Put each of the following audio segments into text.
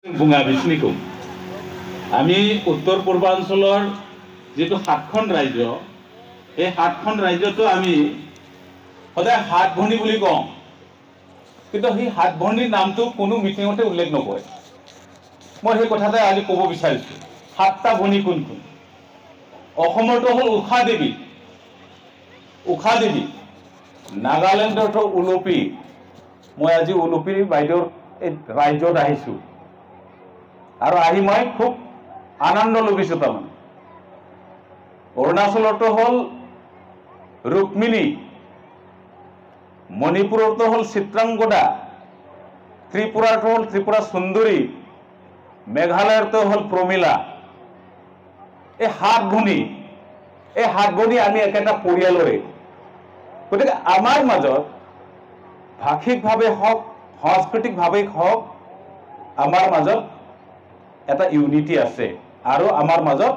बुङा बिसिनिखौ आमी उत्तर पूर्वांचলৰ যেটো 7খন ৰাজ্য এই 7খন ৰাজ্যটো আমি সদায় হাত ভনী বুলি কওঁ কিন্তু সেই হাত ভনীৰ নামটো কোনো মিটিংতে উল্লেখ নকৰে মই সেই কথাটা আজি ক'ব বিচাৰিছো সাতটা ভনী কোন কোন অসমৰটো হ'ল উষা দেৱী নাগালেণ্ডৰটো উলুপি মই আজি উলুপিৰ বাইদেউৰ এই ৰাজ্যত আহিছো আৰু আহি মই খুব আনন্দ লভিছো তাৰমানে অৰুণাচলতো হল ৰুক্মিণী মণিপুৰতো হল চিত্ৰাংগদা ত্ৰিপুৰাতো হল ত্ৰিপুৰা সুন্দৰী মেঘালয়তো হল প্ৰমিলা এই হাত ভনী আমি একেটা পৰিয়ালৰে গতিকে আমাৰ মাজত ভাষিকভাৱে হওক সাংস্কৃতিকভাৱে হওক আমাৰ মাজত এটা ইউনিটি আছে আৰু আমাৰ মাজত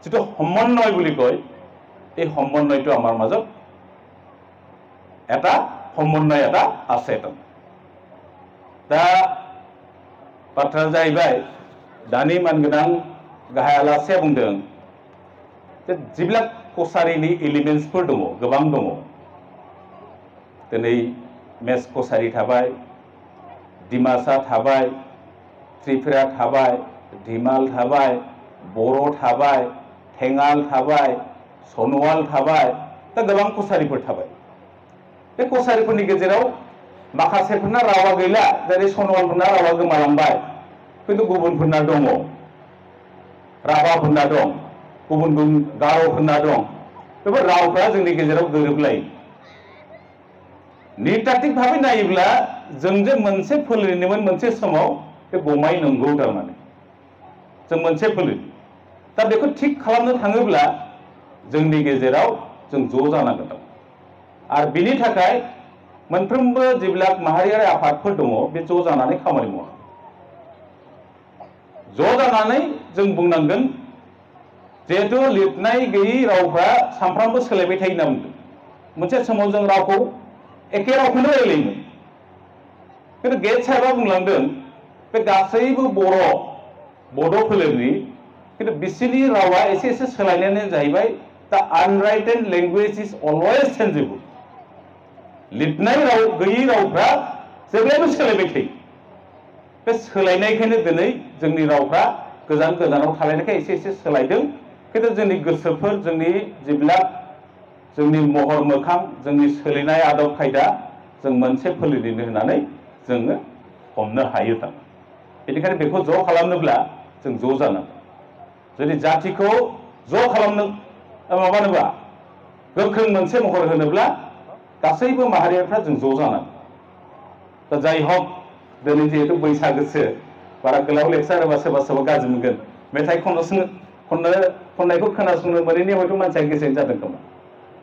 যেটো সমন্বয় বুলি কয় এই সমন্বয়টো আমাৰ মাজত এটা সমন্বয় এটা আছে दा बाथ्रा जाहैबाय दानि मानगोनां गाहाय आलासिया बुंदों जे जिबिलाक कसारिनि एलिमेन्ट्सफोर दङ गोबां दङ दिनै मेस कसारि थाबाय डिमासा थाबाय त्रिपुरा थाबाय धिमाल थाबाय बर' थाबाय थेंगाल थाबाय सनवाल थाबाय दा गोबां कसारिफोर थाबाय बे कसारिफोरनि गेजेराव माखासेफोरना रावा गैला जेरै सनवालफोरना रावा गोमालांबाय किन्तु गुबुनफोरना दङ राभाफोरना दं गुबुन गार'फोरना दं बेफोर रावफ्रा जोंनि गेजेराव गोरोबलायो नृतात्त्विकभावे नायोब्ला जोंजों मोनसे फोलेरनिमोन मोनसे समाव बे गमाय नंगौ थारमाने जों मोनसे फोलेर दा बेखौ थिक खालामनो थाङोब्ला जोंनि गेजेराव जों ज' जानांगोन आरो बिनि थाखाय मोनफ्रोमबो जिबिलाक माहारियारि आफादफोर दङ बे ज' जानानै खामानि मावो ज' जानानै जों बुंनांगोन जिहेतु लिरनाय गैयै रावफ्रा सानफ्रामबो सोलायबाय थायो होनना बुंदों मोनसे समाव जों रावखौ एखे रावखौनो रायलायोमोन किन्तु गेट साहेबा बुंलांदों बे गासैबो बड' फोलेरनि किन्तु बिसिनि रावा एसे एसे सोलायनायानो जाहैबाय दा आनराइटेड लैंग्वेज इज अलवेज चेन्जेबल लिरनाय राव गैयै रावफ्रा जेब्लायबो सोलायबाय थायो बे सोलायनायखायनो दिनै जोंनि रावफ्रा गोजान गोजानाव थालायनायखाय एसे एसे सोलायदों किन्तु जोंनि गोसोफोर जोंनि जिबिलाक जोंनि महर मोखां जोंनि सोलिनाय आदब खायदा जों मोनसे फोलेरनिनो होननानै जोङो हमनो हायो थारमाने बेनिखायनो बेखौ ज' खालामनोब्ला जों ज' जानांगोन जुदि जातिखौ ज' खालामनो माबानोबा गोख्रों मोनसे महर होनोब्ला गासैबो माहारियाफ्रा जों ज' जानांगोन दा जाय हक दिनै जिहेतु बैसागोसो बारा गोलाव लेक्सार होबा सोरबा सोरबा गाज्रि मोनगोन मेथाइ खननायखौ खोनासंनो मोनैनि हयथ' मानसिया गेसें जादों खोमा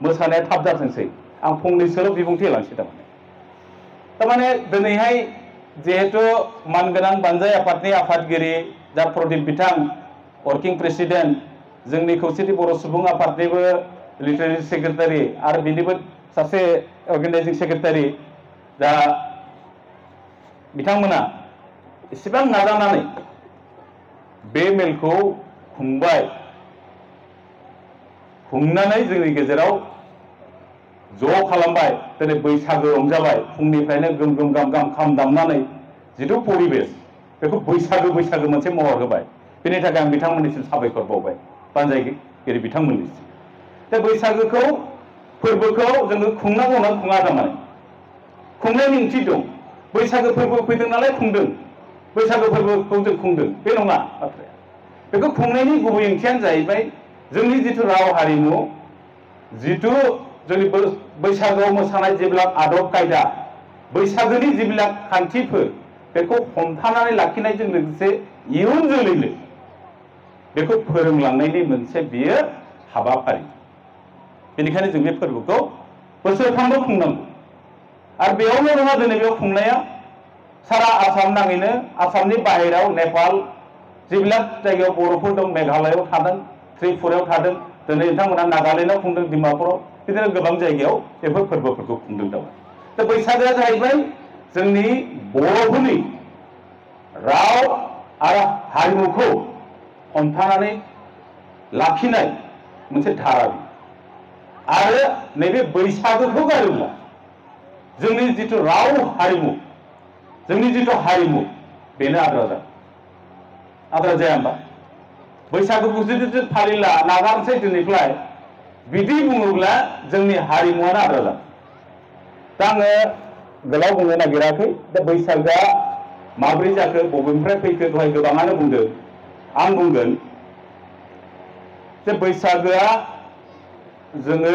मोसानाया थाब जाथोंसै आं फंनैसोल' बिबुंथि होलांसै थारमाने दिनैहाय जिहेतु मानगोनां बानजाय आफादनि आफादगिरि जा प्रदीप बिथां वर्किं प्रेसिडेन्ट जोंनि खौसेथि बर' सुबुं आफादनिबो लिटारेरि सेक्रेटारि आरो बिनिबो सासे अर्गेनाइजिं सेक्रेटारि दा बिथांमोना एसेबां नाजानानै बे मेलखौ खुंनानै जोंनि गेजेराव ज' खालामबाय दिनै बैसागो रंजाबाय फुंनिफ्रायनो गोम गोम गाम गाम खाम दामनानै जिथु परिबेस बेखौ बैसागो मोनसे महर होबाय बेनि थाखाय आं बिथांमोननिसिम साबायखर बावबाय बानजायगिरि बिथांमोननिसिम दा बैसागोखौ फोरबोखौ जोङो खुंनांगौ ना खुङा थारमाने खुंनायनि ओंथि दं बैसागो फोरबो फैदों नालाय खुंदों बैसागो फोरबोखौ जों खुंदों बे नङा बाथ्राया बेखौ खुंनायनि गुबै ओंथियानो जाहैबाय जोंनि जिथु राव हारिमु जिथु जोंनि बैसागोआव मोसानाय जेब्लाक आदब खायदा बैसागोनि जेब्लाक खान्थिफोर बेखौ हमथानानै लाखिनायजों लोगोसे इयुन जोलैनो बेखौ फोरोंलांनायनि मोनसे बियो हाबाफारि बेनिखायनो जों बे फोरबोखौ बोसोरफ्रोमबो खुंनांगौ आरो बेयावल' नङा दिनै बेयाव खुंनाया सारा आसाम नाङैनो आसामनि बाहेराव नेपाल जेब्लाक जायगायाव बर'फोर दं मेघालयआव थादों त्रिपुरायाव थादों दिनै नोंथांमोना नागालेण्डआव खुंदों डिमापुराव बिदिनो गोबां जायगायाव बेफोर फोरबोफोरखौ खुंदों दा बैसागोआ जाहैबाय जोंनि बर'फोरनि राव आरो हारिमुखौ हमथानानै लाखिनाय मोनसे धारा आरो नैबे बैसागोखौ गारोब्ला जोंनि जिथु राव हारिमु जोंनि जिथु हारिमु बेनो आद्रा जाया होमबा बैसागोखौ जुदि जों फालिला नागारनोसै दिनैफ्राय बिदि बुङोब्ला जोंनि हारिमुआनो आद्रा जागोन। दा आङो गोलाव बुंनो नागिराखै दा बैसागोआ माब्रै जाखो बबेनिफ्राय फैखो दहाय गोबाङानो बुंदों आं बुंगोन जे बैसागोआ जोङो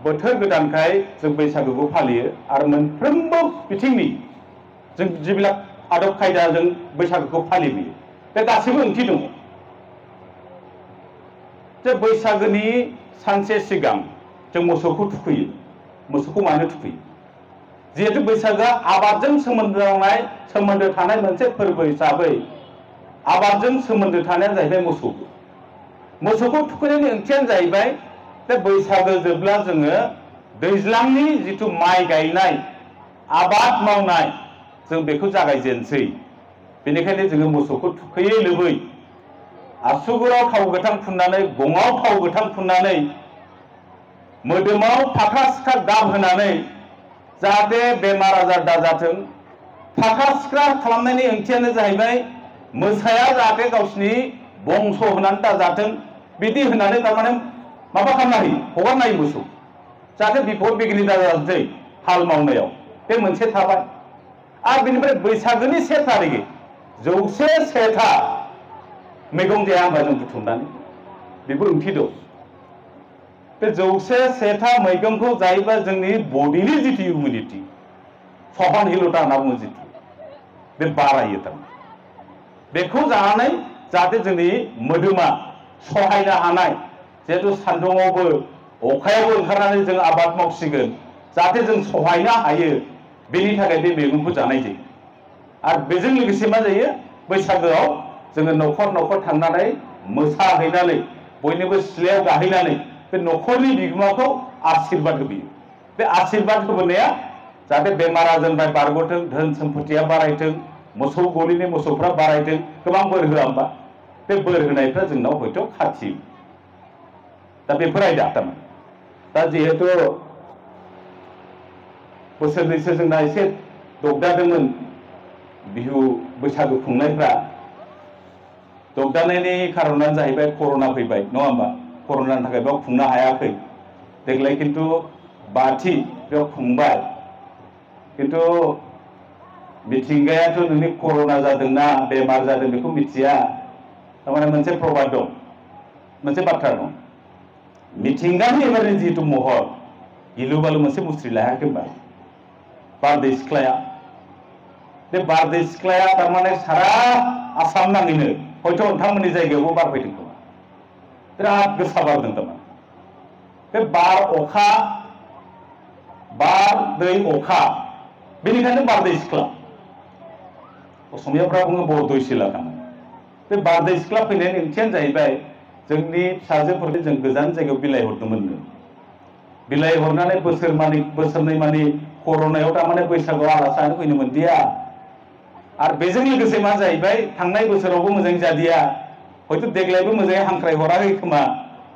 बोथोर गोदानखाय जों बैसागोखौ फालियो आरो मोनफ्रोमबो बिथिंनि जों जिबिलाक आदब खायदाजों बैसागोखौ फालिबोयो बे गासैबो ओंथि दङ। जे बैसागोनि सानसे सिगां जों मोसौखौ थुखैयो। मोसौखौ मानो थुखैयो? जिहेतु बैसागोआ आबादजों सोमोन्दो थानाय मोनसे फोरबो हिसाबै आबादजों सोमोन्दो थानाया जाहैबाय मोसौ। मोसौखौ थुखैनायनि ओंथियानो जाहैबाय बे बैसागो जोबब्ला जोङो दैज्लांनि जिथु माइ गायनाय आबाद मावनाय जों बेखौ जागायजेनसै। बेनिखायनो जोङो मोसौखौ थुखैयै लोबै आसुगुराव थाव गोथां फुननानै गङाव थाव गोथां फुननानै मोदोमाव फाख्रा सिख्रा गाब होनानै जाहाथे बेमार आजार दाजाथों फाख्रा सिख्रा खालामनायनि ओंथियानो जाहैबाय मोसाया जाहाथे गावसिनि बंस होनानै दाजाथों बिदि होनानै थारमाने माबा खालामना होयो हगारना होयो मोसौ जाहाथे बिपद बिगिनि दाजाथोंसै हाल मावनायाव बे मोनसे थाबाय। आरो बेनिफ्राय बैसागोनि 1 तारिखै 101था मैगं जाया होनबा जों बुथुमनानै बेबो ओंथि दं। बे 101था मैगंखौ जायोबा जोंनि बडिनि जिथु इमिउनिटि सहनहिलता होनना बुङो जिथु बे बारायो थारमाने बेखौ जानानै जाहाथे जोंनि मोदोमा सहायनो हानाय जिहेतु सान्दुङावबो अखायावबो ओंखारनानै जों आबाद मावसिगोन जाहाथे जों सहायनो हायो बेनि थाखाय बे मैगंखौ जानाय जायो। आरो बेजों लोगोसे मा जायो बैसागोआव जोङो न'खर न'खर थांनानै मोसाहैनानै बयनिबो सिथ्लायाव गाहैनानै बे न'खरनि बिगोमाखौ आशीर्बाद होबोयो। बे आशीर्बाद होबोनाया जाहाथे बेमार आजारनिफ्राय बारग'थों धोन सम्पतिया बारायथों मोसौ गलिनि मोसौफ्रा बारायथों गोबां बोर होआ होमबा बे बोर होनायफ्रा जोंनाव हयथ' खाथियो। दा बेफोर आयदा थारमाने दा जिहेतु बोसोरनैसो जोंना एसे दगदादोंमोन बिहु बैसागु खुंनायफ्रा दगदानायनि खारनानो जाहैबाय कर'ना फैबाय नङा होमबा कर'नानि थाखाय बेयाव खुंनो हायाखै। देग्लाय खिन्थु 5थि बेयाव खुंबाय खिन्थु मिथिंगायाथ' नोंनि कर'ना जादोंना बेमार जादों बेखौ मिथिया थारमाने मोनसे प्रबाद दं मोनसे बाथ्रा दं मिथिंगानि एबारनि जिहेतु महर गिलु बालु मोनसे मुस्रि लायाखै होनबा बारदै सिख्लाया बे बारदै सिख्लाया थारमाने सारा आसाम नाङैनो हयथ' नोंथांमोननि जायगायावबो बारफैदों खोमा बिराद गोसा बारदों थारमाने बे बार अखा बार दै अखा बेनिखायनो बारदै सिख्ला असमियाफ्रा बुङो बरदयसिला थारमाने बे बारदै सिख्ला फैनायनि ओंथियानो जाहैबाय जोंनि फिसाजोफोरखौ जों गोजान जायगायाव बिलाइ हरदोंमोननो बिलाइ हरनानै बोसोरनै मानि कर'नायाव थारमाने बैसागुआव आलासि जानो फैनो मोनदिया आरो बेजों लोगोसे मा जाहैबाय थांनाय बोसोरावबो मोजां जादिया हयथ' देग्लायबो मोजाङै हांख्राय हराखै खोमा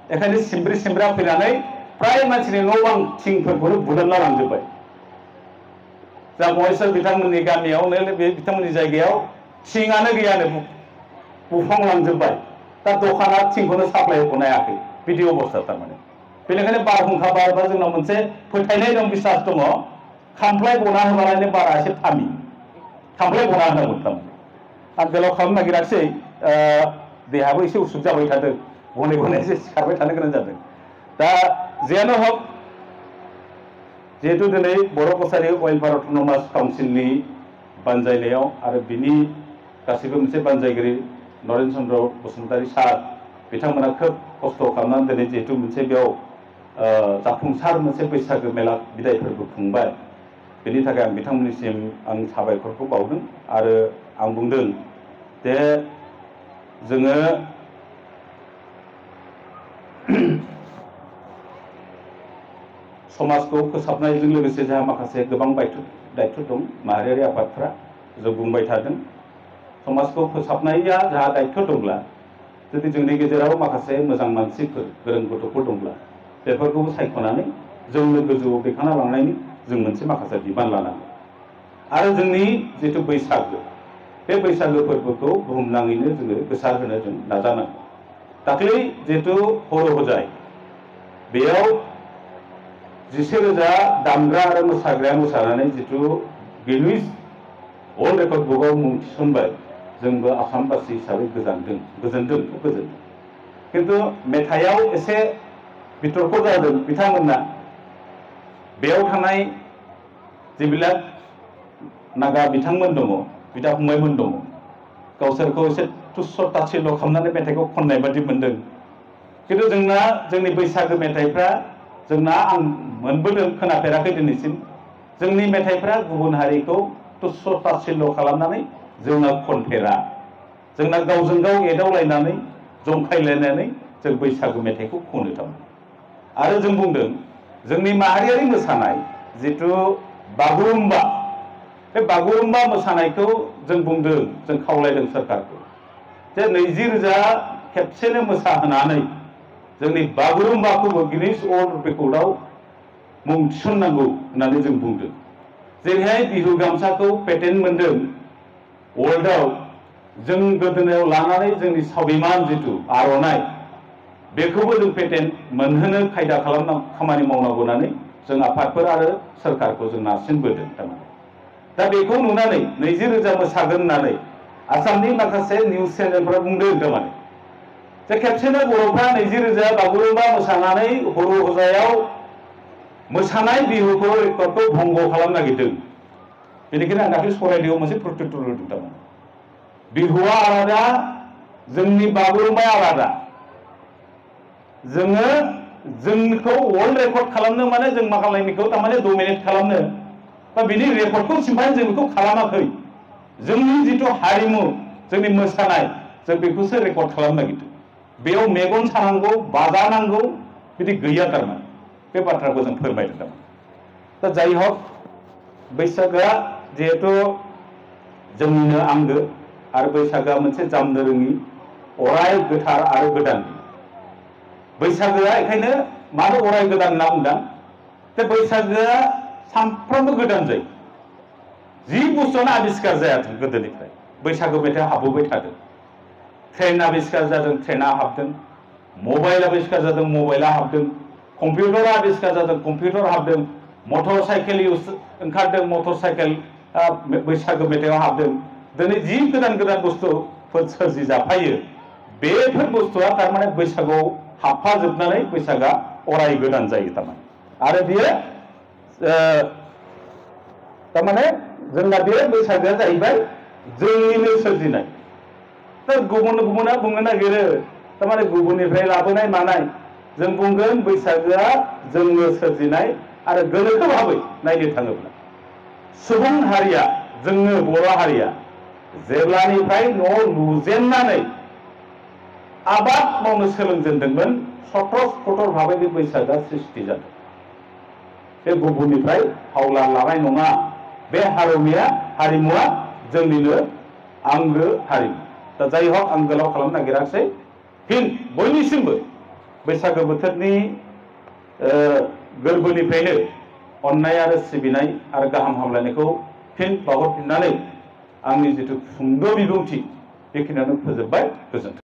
बेखायनो सिमब्रि सिमब्रा फैनानै फ्राय मानसिनि न' बां थिंफोरखौनो बुदानला लांजोब्बाय। जा महेश्वर बिथांमोननि गामियावनो बे बिथांमोननि जायगायाव थिंआनो गैयानो बुफांलांजोब्बाय दा दखाना थिंखौनो साप्लाय होख'नो हायाखै बिदि अबस्था थारमाने बेनिखायनो बारहुंखा बारबा जोंनाव मोनसे फोथायनाय दं बिसास दङ खामफ्लाय बना होबालायनो बारा एसे थामि खामफ्लाय बना होनांगौ थारमाने आं गोलाव खालामनो नागिराखिसै देहाबो एसे उसुख जाबाय थादों गने गने एसे सिखारबाय थानो गोनां जादों। दा जेयानो हक जिहेतु दिनै बर' कसारि वेलफेयार अट'नमास काउन्सिलनि बानजायनायाव आरो बिनि गासैबो मोनसे बानजायगिरि नरेन चन्द्र बसुमतारी सार बिथांमोना खोब खस्थ' खालामनानै दिनै जिहेतु मोनसे बेयाव जाफुंसार मोनसे बैसागो मेला बिदाय फोरबो खुंबाय बेनि थाखाय आं बिथांमोननिसिम आं साबायखरखौ बावदों आरो आं बुंदों जे जोङो समाजखौ फोसाबनायजों लोगोसे जोंहा माखासे गोबां दायित्व दं माहारियारि आफादफ्रा जों बुंबाय थादों समाजखौ फोसाबनाया जाहा दायित्व दंब्ला जुदि जोंनि गेजेराव माखासे मोजां मानसिफोर गोरों गथ'फोर दंब्ला बेफोरखौबो सायख'नानै जोंनो गोजौआव दैखांना लांनायनि जों मोनसे माखासे बिबान लानांगौ। आरो जोंनि जिथु बैसागो बे बैसागो फोरबोखौ बुहुमनाङैनो जोङो गोसारहोनो जों नाजानांगौ। दाख्लै जिहेतु हर' होजाय बेयाव 10,000 दामग्रा आरो मोसाग्राया मोसानानै जिथु गिनिज वर्ल्ड रेकर्ड बुकआव मुं थिसनबाय, जोंबो आसामबासि हिसाबै गोजोनदों। किन्तु मेथाइयाव एसे बितर्क जादों बिथांमोना बेयाव थानाय जिबिलाक नागा बिथांमोन दङ, बिदा फंबायमोन दङ, गावसोरखौ एसे तुच्छ ताच्छिल्य खालामनानै मेथाइखौ खननाय बादि मोनदों। किन्तु जोंनि बैसागो मेथाइफ्रा आं मोनबोदों, खोनाफेराखै दिनैसिम जोंनि मेथाइफ्रा गुबुन हारिखौ तुच्छ ताच्छिल्य खालामनानै जोंना खनफेरा। जोंना गावजों गाव एदावलायनानै जंखायलायनानै जों बैसागो मेथाइखौ खनो थारमाने। आरो जों बुंदों जोंनि माहारियारि मोसानाय जिथु बागुरुम्बा, बे बागुरुम्बा मोसानायखौ जों बुंदों, जों खावलायदों सोरखारखौ जे 20,000 खेबसेनो मोसाहोनानै जोंनि बागुरुम्बाखौबो गिनिज वर्ल्ड रेकर्डआव मुं थिसननांगौ होननानै जों बुंदों। जेरैहाय बिहु गामसाखौ पेटेन्ट मोनदों वर्ल्डआव, जों गोदोनायाव लानानै जोंनि स्वाभिमान जिथु आर'नाइ बेखौबो जों पेटेन्ट मोनहोनो खायदा खामानि मावनांगौ होननानै जों आफादफोर आरो सोरखारखौ जों नारसिनबोदों थारमाने। दा बेखौ नुनानै 20,000 मोसागोन होननानै आसामनि माखासे निउज चेनेलफोरा बुंदों थारमाने जे खेबसेनो बर'फ्रा 20,000 बागुरुम्बा मोसानानै हर' होजायाव मोसानाय बिहुखौ रेकर्डखौ भंग खालामनो नागिरदों। बेनिखायनो आं दाख्लै सराइदेआव मोनसे प्रटेक्टर होदों थारमाने। बिहुआ आलादा, जोंनि बागुरुम्बाया आलादा। जोंखौ वर्ल्ड रेकर्ड खालामनो माने जों माखालायनिखौ थारमाने डमिनेट खालामनो बा बिनि रेकर्डखौ सिफायनो जों बेखौ खालामाखै। जोंनि जिथु हारिमु, जोंनि मोसानाय, जों बेखौसो रेकर्ड खालामनो नागिरदों। बेयाव मेगन सानांगौ, बाजानांगौ बिदि गैया थारमाने। बे बाथ्राखौ जों फोरमायदों थारमाने। दा जाय हक, बैसागोआ जिहेतु जोंनिनो आंगो आरो बैसागोआ मोनसे जामनो रोङि अराय गोथार आरो गोदान। बैसागोआ बेखायनो मानो अराय गोदान होनना बुंदों जे बैसागोआ सानफ्रोमबो गोदान जायो। जि बुस्थुआनो आबिष्कार जायाथों गोदोनिफ्राय बैसागो मेथाइआ हाबबोबाय थादों। ट्रेन आबिष्कार जादों, ट्रेना हाबदों। मबाइल आबिष्कार जादों, मबाइला हाबदों। कम्पिउटार आबिष्कार जादों, कम्पिउटार हाबदों। मटर साइकेल ओंखारदों, मटर साइकेल बैसागो मेथाइआव हाबदों। दिनै जि गोदान बुस्थुफोर सोरजि जाफायो, बेफोर बुस्थुआ थारमाने बैसागोआव हाबफाजोबनानै बैसागोआ अराय गोदान जायो थारमाने। आरो बियो थारमाने जोंना बे बैसागोआ जाहैबाय जोंनिनो सोरजिनाय। दा गुबुना बुंनो नागिरो थारमाने गुबुननिफ्राय लाबोनाय मानाय। जों बुंगोन बैसागोआ जोंनो सोरजिनाय। आरो गोनोखो भाबै नायनो थाङोब्ला सुबुं हारिया, जोंनो बर' हारिया जेब्लानिफ्राय न' लुजेननानै आबाद मावनो सोलोंजेनदोंमोन, सटर भाबै बे बैसागोआ सृष्टि जादों। बे गुबुननिफ्राय हावलार लानाय नङा। बे हारिमुआ जोंनिनो आंगो हारिमु। दा जाय हक, आं गोलाव खालामनो नागिराखिसै। फिन बयनिसिमबो बैसागो बोथोरनि गोरबोनिफ्रायनो अननाय आरो सिबिनाय आरो गाहाम हामलायनायखौ फिन बावहरफिननानै आंनि जिथु सुंद' बिबुंथि बेखिनियावनो फोजोबबाय। गोजोन्थों।